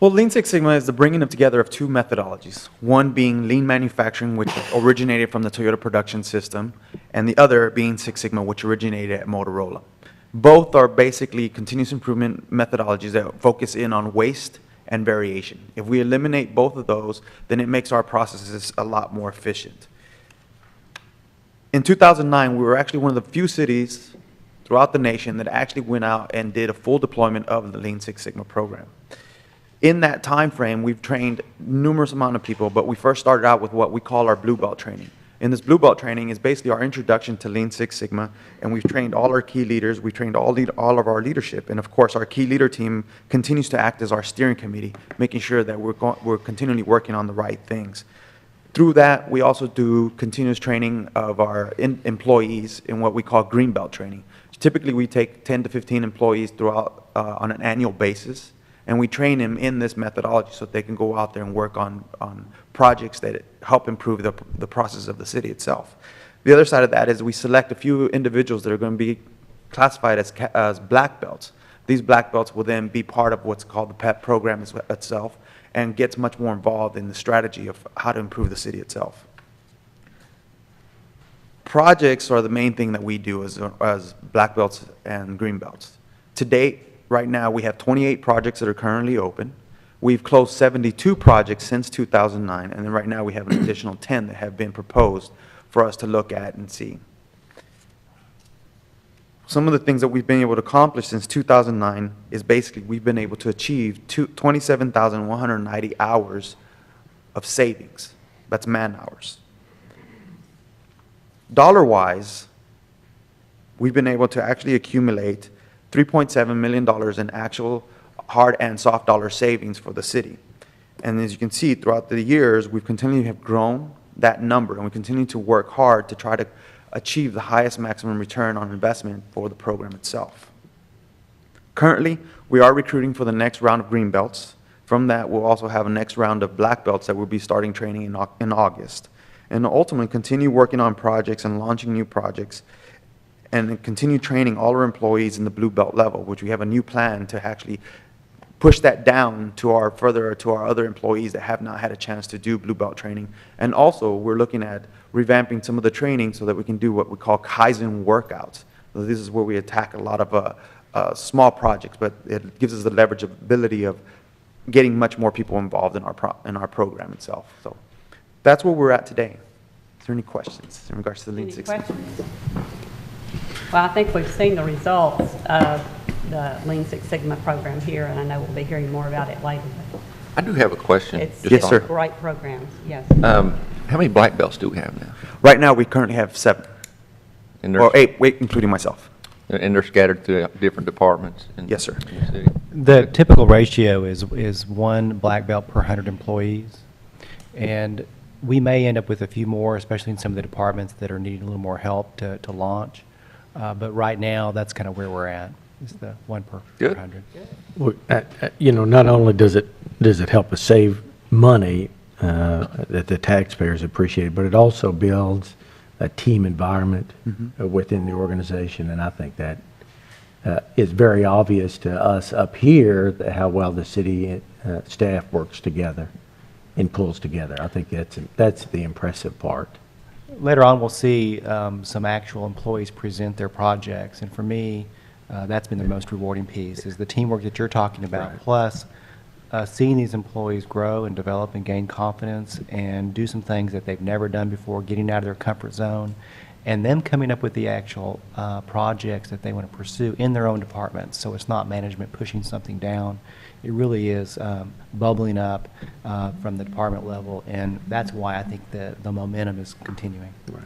Well, Lean Six Sigma is the bringing together of two methodologies. One being lean manufacturing, which originated from the Toyota production system, and the other being Six Sigma, which originated at Motorola. Both are basically continuous improvement methodologies that focus in on waste and variation. If we eliminate both of those, then it makes our processes a lot more efficient. In 2009, we were actually one of the few cities throughout the nation that actually went out and did a full deployment of the Lean Six Sigma program. In that time frame, we've trained numerous amount of people, but we first started out with what we call our Blue Belt training. And this Blue Belt training is basically our introduction to Lean Six Sigma, and we've trained all our key leaders, we trained all of our leadership, and of course our key leader team continues to act as our steering committee, making sure that we're continually working on the right things. Through that, we also do continuous training of our employees in what we call Green Belt training. Typically, we take 10 to 15 employees throughout on an annual basis, and we train them in this methodology so that they can go out there and work on projects that help improve the process of the city itself. The other side of that is we select a few individuals that are going to be classified as black belts. These black belts will then be part of what's called the PEP program itself and gets much more involved in the strategy of how to improve the city itself. Projects are the main thing that we do as black belts and green belts. To date, right now, we have 28 projects that are currently open. We've closed 72 projects since 2009, and then right now we have an additional 10 that have been proposed for us to look at and see. Some of the things that we've been able to accomplish since 2009 is basically we've been able to achieve 27,190 hours of savings. That's man hours. Dollar-wise, we've been able to actually accumulate $3.7 million in actual hard and soft dollar savings for the city. And as you can see, throughout the years, we've continually have grown that number, and we continue to work hard to try to achieve the highest maximum return on investment for the program itself. Currently, we are recruiting for the next round of green belts. From that, we'll also have a next round of black belts that we'll be starting training in August. And ultimately, continue working on projects and launching new projects, and continue training all our employees in the blue belt level, which we have a new plan to actually push that down to our other employees that have not had a chance to do blue belt training. And also, we're looking at revamping some of the training so that we can do what we call Kaizen workouts. So this is where we attack a lot of small projects, but it gives us the leverage ability of getting much more people involved in our program itself. So that's where we're at today. Is there any questions in regards to the Lean Six Sigma? Well, I think we've seen the results of the Lean Six Sigma program here, and I know we'll be hearing more about it later. I do have a question. It's Yes, sir. Great programs, yes. How many black belts do we have now? Right now, we currently have 7, And or 8, including myself. And they're scattered through different departments? Yes, sir. in the city? The typical ratio is 1 black belt per 100 employees. And we may end up with a few more, especially in some of the departments that are needing a little more help to launch. But right now, that's kind of where we're at, is the 1 per Good. 100. Well, you know, not only does it help us save money that the taxpayers appreciate, but it also builds a team environment within the organization, and I think that is very obvious to us up here how well the city staff works together and pulls together. I think that's the impressive part. Later on, we'll see some actual employees present their projects, and for me, that's been the most rewarding piece, is the teamwork that you're talking about, plus seeing these employees grow and develop and gain confidence and do some things that they've never done before, getting out of their comfort zone, and them coming up with the actual projects that they want to pursue in their own departments. So it's not management pushing something down. It really is bubbling up from the department level, and that's why I think the momentum is continuing. Right.